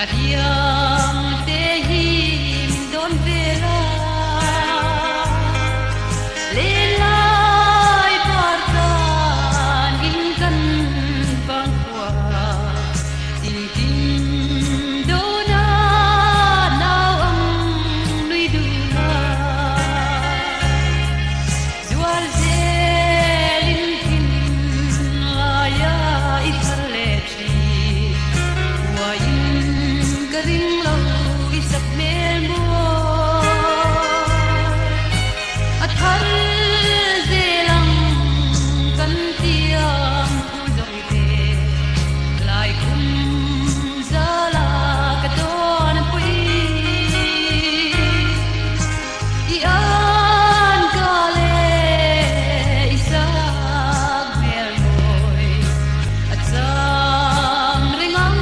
Adiam te him don vera lelai partan in kan bangwa tin tin dona now ang nui duna dual zelin tin laya itharlechi ring lâu isap mel mo at hal zelang kan tiang thu dong te lai kum zala kadon pui ian kale isak mel moy at sam ringang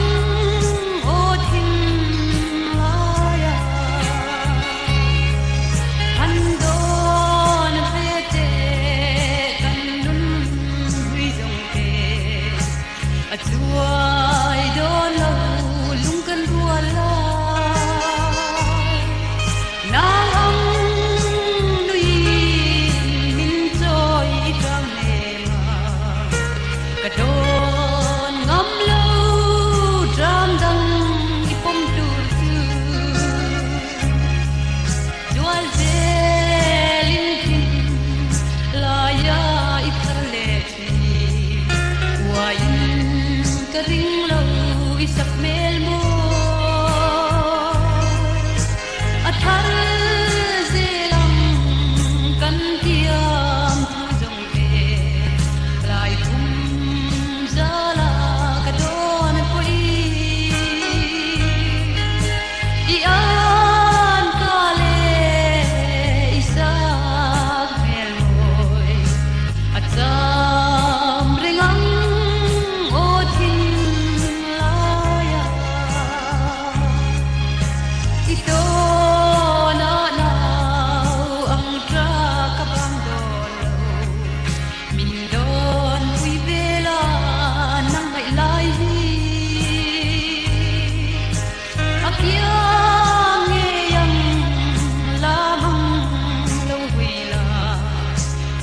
chuai don lo lung kan ruala nang ang nui min choi tang ema kadon ngam lo dram dang ipom tur tu chual zelin tin laya itharle chi wai ring lâu isap mel mo at har zelang kan tiam thu dong te lai kum zala kadon poi ian kale isak mel moy at sam ringang ito na now ang tra kabang dolo mindon ui bela nang may lahi akyang ngeyang lamang lo huila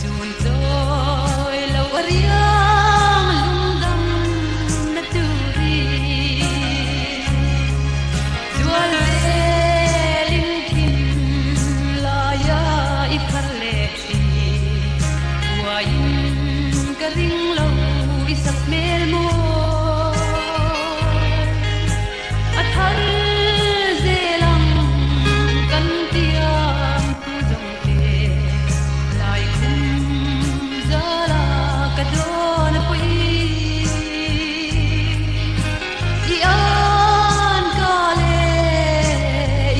chun toy lo ariang lungdang na turi dual ring lâu isap mel mo at har zelang kan tiang thu dong te lai kum zala kadon pui ian kale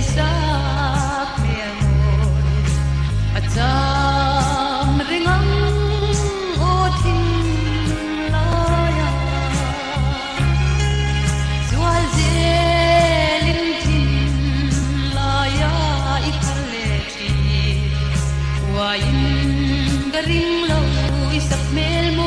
isak mel mo at sam ringang ring lâu isap mel mo